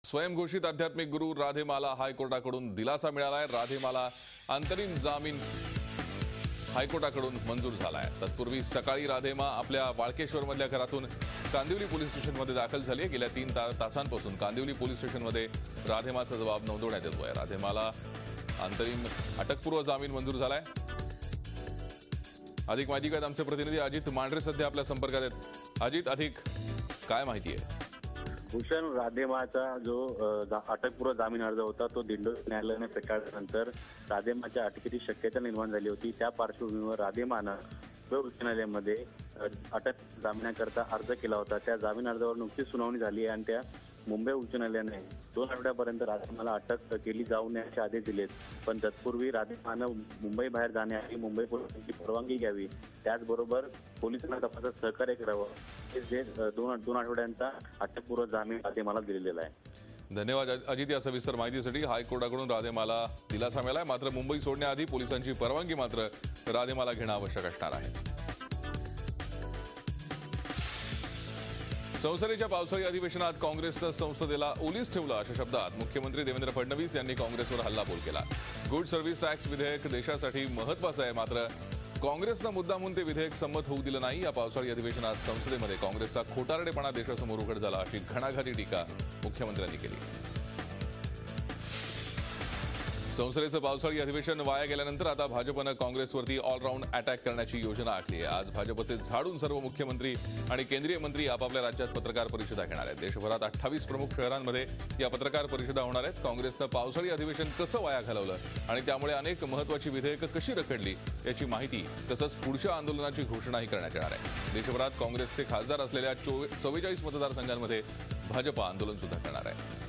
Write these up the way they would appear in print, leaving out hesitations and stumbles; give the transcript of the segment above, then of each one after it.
स्वयंघोषित आध्यात्मिक गुरु राधेमाला हायकोर्टाकडून दिलासा मिळालाय। राधेमाला अंतरिम जामीन हायकोर्टाकडून मंजूर झालाय। तत्पूर्वी सकाळी राधेमा आपल्या वाळकेश्वरमधल्या घरातून कांदिवली पोलीस स्टेशनमध्ये दाखल झाली आहे। गेल्या 3 तासांपासून कांदिवली पोलीस स्टेशनमध्ये राधेमाचा जबाब नोंदवण्यात येतोय। राधेमाला अंतरिम अटकपूर्व जामीन मंजूर झालाय। अधिक माहिती काय आमचे प्रतिनिधी अजित मांढरे सध्या आपल्या संपर्कात आहेत। अजित, अधिक काय माहिती आहे? भूषण, राधेमाचा जो अटकपूर्व जामीन अर्ज होता तो दिंडोरी न्यायालयाने फेटाळल्यानंतर राधेमाच्या अटकेची शक्यता निर्माण झाली होती। त्या पार्श्वभूमीवर राधेमानं मुंबई उच्च न्यायालयामध्ये अटक जामिनाकरता अर्ज केला होता। त्या जामीन अर्जावर नुकतीच सुनावणी झाली आहे आणि त्या मुंबई उच्च न्यायालयाने 2 आठवड्यापर्यंत राधेमाला अटक केली जाऊ नयेचे आदेश दिलेत। पण तत्पूर्वी राधेमानं मुंबई बाहेर जाण्याआधी मुंबई पोलिसांची परवानगी घ्यावी, त्याचबरोबर पोलिसांना तपासात सहकार्य करावं, जे 2 आठवड्यांचा अटकपूर्व जामीन राधेमाला दिलेला आहे। धन्यवाद अजित या सविस्तर माहितीसाठी। हायकोर्टाकडून राधेमाला दिलासा मिळालाय, मात्र मुंबई सोडण्याआधी पोलिसांची परवानगी मात्र राधेमाला घेणं आवश्यक असणार आहे। संसदेच्या पावसाळी अधिवेशनात काँग्रेसनं संसदेला ओलीस ठेवलं अशा शब्दात मुख्यमंत्री देवेंद्र फडणवीस यांनी काँग्रेसवर हल्लाबोल केला। गुड सर्व्हिस टॅक्स विधेयक देशासाठी महत्त्वाचं आहे, मात्र काँग्रेसनं मुद्दामून ते विधेयक संमत होऊ दिलं नाही। या पावसाळी अधिवेशनात संसदेमध्ये काँग्रेसचा खोटारडेपणा देशासमोर उघड झाला अशी घणाघाती टीका मुख्यमंत्र्यांनी केली। संसदेचं पावसाळी अधिवेशन वाया गेल्यानंतर आता भाजपनं काँग्रेसवरती ऑलराऊंड अटॅक करण्याची योजना आखली आहे। आज भाजपचे झाडून सर्व मुख्यमंत्री आणि केंद्रीय मंत्री आपापल्या राज्यात पत्रकार परिषदा घेणार आहेत। देशभरात 28 प्रमुख शहरांमध्ये या पत्रकार परिषदा होणार आहेत। काँग्रेसनं पावसाळी अधिवेशन कसं वाया घालवलं आणि त्यामुळे अनेक महत्त्वाची विधेयकं कशी रखडली याची माहिती तसंच पुढच्या आंदोलनाची घोषणाही करण्यात येणार आहे। देशभरात काँग्रेसचे खासदार असलेल्या 44 मतदारसंघांमध्ये भाजप आंदोलन सुद्धा करणार आहे।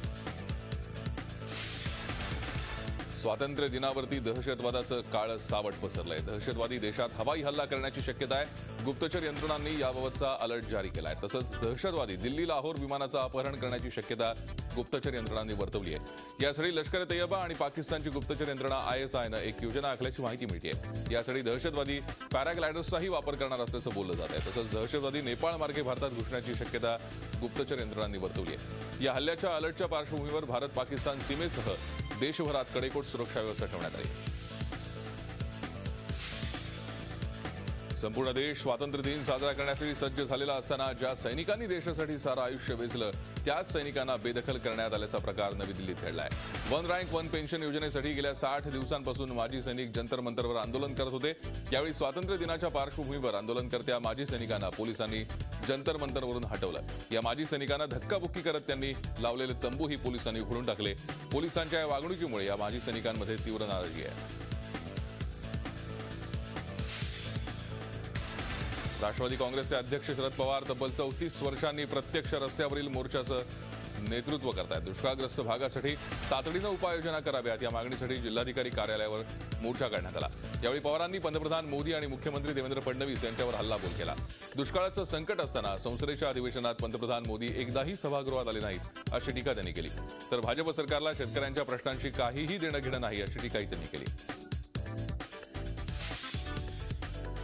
स्वातंत्र्य दिनावरती दहशतवादाचं काळं सावट पसरलंय। दहशतवादी देशात हवाई हल्ला करण्याची शक्यता आहे। गुप्तचर यंत्रणांनी याबाबतचा अलर्ट जारी केलाय। तसंच दहशतवादी दिल्ली लाहोर विमानाचं अपहरण करण्याची शक्यता गुप्तचर यंत्रणांनी वर्तवली आहे। यासाठी लष्कर ए तैयबा आणि पाकिस्तानची गुप्तचर यंत्रणा ISIनं एक योजना आखल्याची माहिती मिळते। यासाठी दहशतवादी पॅराग्लायडर्सचाही वापर करणार असल्याचं बोललं जात आहे। तसंच दहशतवादी नेपाळ मार्गे भारतात घुसण्याची शक्यता गुप्तचर यंत्रणांनी वर्तवली आहे। या हल्ल्याच्या अलर्टच्या पार्श्वभूमीवर भारत पाकिस्तान सीमेसह देशभरात कडेकोट सुरक्षा व्यवस्था ठेवण्यात आली। संपूर्ण देश स्वातंत्र्य दिन साजरा करण्यासाठी सज्ज झालेला असताना ज्या सैनिकांनी देशासाठी सारं आयुष्य वेचलं त्याच सैनिकांना बेदखल करण्यात आल्याचा प्रकार नवी दिल्लीत घडलाय। 1 रँक 1 पेन्शन योजनेसाठी गेल्या 60 दिवसांपासून माजी सैनिक जंतर मंतरवर आंदोलन करत होते। यावेळी स्वातंत्र्य दिनाच्या पार्श्वभूमीवर आंदोलनकर्त्या माजी सैनिकांना पोलिसांनी जंतर मंतरवरून हटवलं। या माजी सैनिकांना धक्काबुक्की करत त्यांनी लावलेले तंबूही पोलिसांनी उघडून टाकले। पोलिसांच्या या वागणुकीमुळे या माजी सैनिकांमध्ये तीव्र नाराजी आहे। राष्ट्रवादी काँग्रेसचे अध्यक्ष शरद पवार तब्बल 34 वर्षांनी प्रत्यक्ष रस्त्यावरील मोर्चाचं नेतृत्व करतायत। दुष्काळग्रस्त भागासाठी तातडीनं उपाययोजना कराव्यात या मागणीसाठी जिल्हाधिकारी कार्यालयावर मोर्चा काढण्यात आला। यावेळी पवारांनी पंतप्रधान मोदी आणि मुख्यमंत्री देवेंद्र फडणवीस यांच्यावर हल्लाबोल केला। दुष्काळाचं संकट असताना संसदेच्या अधिवेशनात पंतप्रधान मोदी एकदाही सभागृहात आले नाहीत अशी टीका त्यांनी केली। तर भाजप सरकारला शेतकऱ्यांच्या प्रश्नांशी काहीही देणं घेणं नाही अशी टीकाही त्यांनी केली।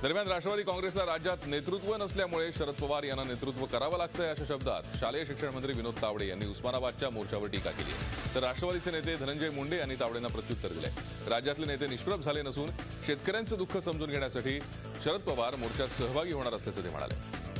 दरम्यान राष्ट्रवादी काँग्रेसला राज्यात नेतृत्व नसल्यामुळे शरद पवार यांना नेतृत्व करावं लागतंय अशा शब्दात शालेय शिक्षण मंत्री विनोद तावडे यांनी उस्मानाबादच्या मोर्चावर टीका केली आहे। तर राष्ट्रवादीचे नेते धनंजय मुंडे यांनी तावडेंना प्रत्युत्तर दिलंय। राज्यातले नेते निष्प्रभ झाले नसून शेतकऱ्यांचं दुःख समजून घेण्यासाठी शरद पवार मोर्चात सहभागी होणार असल्याचं ते म्हणाले।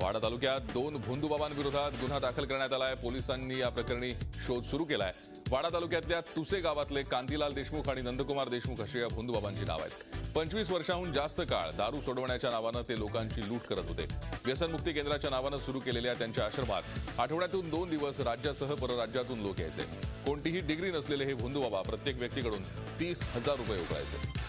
वाडा तालुक्यात 2 भोंदूबाबांविरोधात गुन्हा दाखल करण्यात आलाय। पोलिसांनी या प्रकरणी शोध सुरू केलाय। वाडा तालुक्यातल्या तुसे गावातले कांतीलाल देशमुख आणि नंदकुमार देशमुख अशी या भोंदूबाबांची नाव आहेत। 25 वर्षांहून जास्त काळ दारू सोडवण्याच्या नावानं ते लोकांची लूट करत होते। व्यसनमुक्ती केंद्राच्या नावानं सुरू केलेल्या त्यांच्या आश्रमात आठवड्यातून 2 दिवस राज्यासह परराज्यातून लोक यायचे। कोणतीही डिग्री नसलेले हे भोंदूबाबा प्रत्येक व्यक्तीकडून 30,000 रुपये उकळायचे।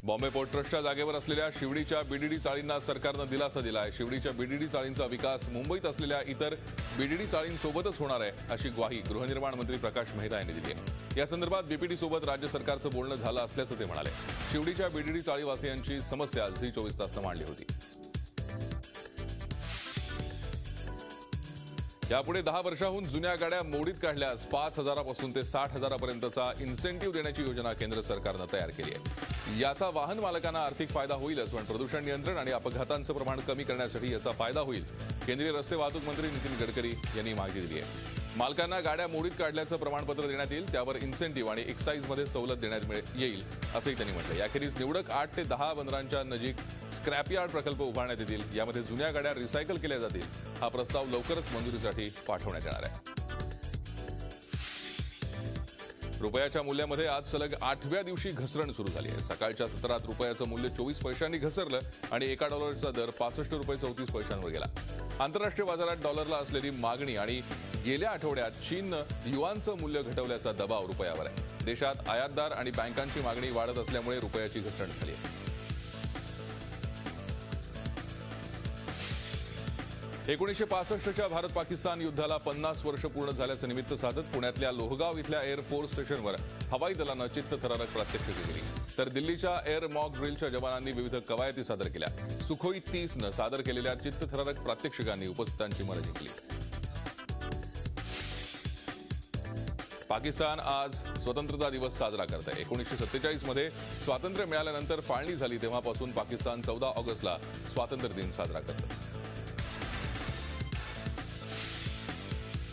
बॉम्बे पोर्ट ट्रस्टच्या जागेवर असलेल्या शिवडीच्या BDD चाळींना सरकारनं दिलासा दिलाय। शिवडीच्या BDD चाळींचा विकास मुंबईत असलेल्या इतर BDD चाळींसोबतच होणार आहे अशी ग्वाही गृहनिर्माण मंत्री प्रकाश मेहता यांनी दिली आहे। या संदर्भात BPT सोबत राज्य सरकारचं बोलणं झालं असल्याचं ते म्हणाले। शिवडीच्या BDD चाळीवासियांची समस्या झी 24 तासनं मांडली होती। यापुढे 10 वर्षांहून जुन्या गाड्या मोडीत काढल्यास 5,000 पासून ते 60,000 पर्यंतचा इन्सेंटिव्ह देण्याची योजना केंद्र सरकारनं तयार केली आहे। याचा वाहन मालकांना आर्थिक फायदा होईलच, पण प्रदूषण नियंत्रण आणि अपघातांचं प्रमाण कमी करण्यासाठी याचा फायदा होईल. केंद्रीय रस्ते वाहतूक मंत्री नितीन गडकरी यांनी माहिती दिली आहे. मालकांना गाड्या मोडीत काढल्याचं प्रमाणपत्र देण्यात येईल, त्यावर इन्सेंटिव्ह आणि एक्साईजमध्ये सवलत देण्यात येईल असंही त्यांनी म्हटलं. याखेरीज निवडक 8 ते 10 बंदरांच्या नजीक स्क्रॅपयार्ड प्रकल्प उभारण्यात येतील. यामध्ये जुन्या गाड्या रिसायकल केल्या जातील. हा प्रस्ताव लवकरच मंजुरीसाठी पाठवण्यात येणार आहे. रुपयाच्या मूल्यामध्ये आज सलग 8व्या दिवशी घसरण सुरू झाली आहे. सकाळच्या सत्रात रुपयाचं मूल्य 24 पैशांनी घसरलं आणि एका डॉलरचा दर 65 रुपये 34 पैशांवर गेला. आंतरराष्ट्रीय बाजारात डॉलरला असलेली मागणी आणि गेल्या आठवड्यात चीननं युआनचं मूल्य घटवल्याचा दबाव रुपयावर आहे. देशात आयातदार आणि बँकांची मागणी वाढत असल्यामुळे रुपयाची घसरण झाली आहे. 1965च्या भारत-पाकिस्तान युद्धाला 50 वर्ष पूर्ण झाल्याचं निमित्त साधत पुण्यातल्या लोहगाव इथल्या एअरफोर्स स्टेशनवर हवाई दलानं चित्तथरारक प्रात्यक्षिके केली. तर दिल्लीच्या एअर मॉक ड्रिलच्या जवानांनी विविध कवायती सादर केल्या. सुखोई 30नं सादर केलेल्या चित्तथरारक प्रात्यक्षिकांनी उपस्थितांची मनं जिंकली. पाकिस्तान आज स्वतंत्रता दिवस साजरा करत आहे. 1947 मध्ये स्वातंत्र्य मिळाल्यानंतर फाळणी झाली तेव्हापासून पाकिस्तान 14 ऑगस्टला स्वातंत्र्य दिन साजरा करतं.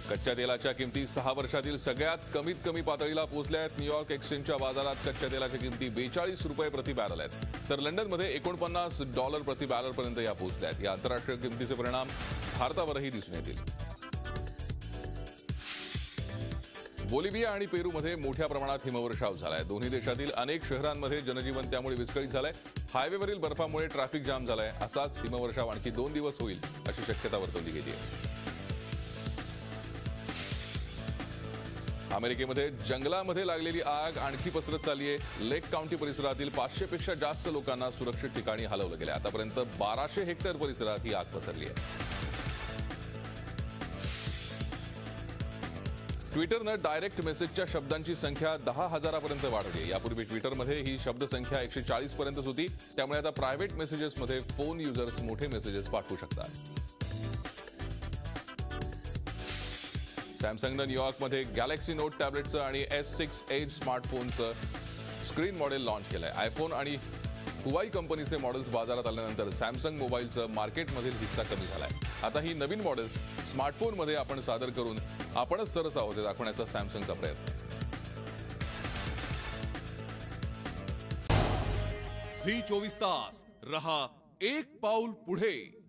कच्च्या तेलाच्या किमती 6 वर्षातील सगळ्यात कमीत कमी पातळीला पोहोचल्या आहेत. न्यूयॉर्क एक्सचेंजच्या बाजारात कच्च्या तेलाच्या किमती 42 रुपये प्रति बॅरल आहेत, तर लंडनमध्ये $49 प्रति बॅरलपर्यंत या पोहोचल्या आहेत. या आंतरराष्ट्रीय किमतीचे परिणाम भारतावरही दिसून येतील. बोलिव्हिया आणि पेरूमध्ये मोठ्या प्रमाणात हिमवर्षाव झालाय. दोन्ही देशातील अनेक शहरांमध्ये जनजीवन त्यामुळे विस्कळीत झालंय. हायवेवरील बर्फामुळे ट्रॅफिक जाम झालाय. असाच हिमवर्षाव आणखी 2 दिवस होईल अशी शक्यता वर्तवली गेली आहे. अमेरिकेमध्ये जंगलामध्ये लागलेली आग आणखी पसरत चालली आहे. लेक काउंटी परिसरातील 500 पेक्षा जास्त लोकांना सुरक्षित ठिकाणी हलवलं गेलं. आतापर्यंत 1200 हेक्टर परिसरात ही आग पसरली आहे. ट्विटरनं डायरेक्ट मेसेजच्या शब्दांची संख्या 10,000पर्यंत वाढवली. यापूर्वी ट्विटरमध्ये ही शब्दसंख्या 140 पर्यंतच होती. त्यामुळे आता प्रायव्हेट मेसेजेसमध्ये फोन युजर्स मोठे मेसेजेस पाठवू शकतात. सॅमसंगनं न्यूयॉर्कमध्ये गॅलेक्सी नोट टॅबलेटचं आणि S6 एज स्मार्टफोनचं स्क्रीन मॉडेल लॉन्च केलंय. आयफोन आणि हुवाई कंपनीचे मॉडेल्स बाजारात आल्यानंतर सॅमसंग मोबाईलचं मार्केटमधील हिस्सा कमी झालाय. आता ही नवीन मॉडेल्स स्मार्टफोनमध्ये आपण सादर करून आपणच सरस आहोत हे दाखवण्याचा सॅमसंगचा प्रयत्न. झी 24 तास रहा एक पाऊल पुढे.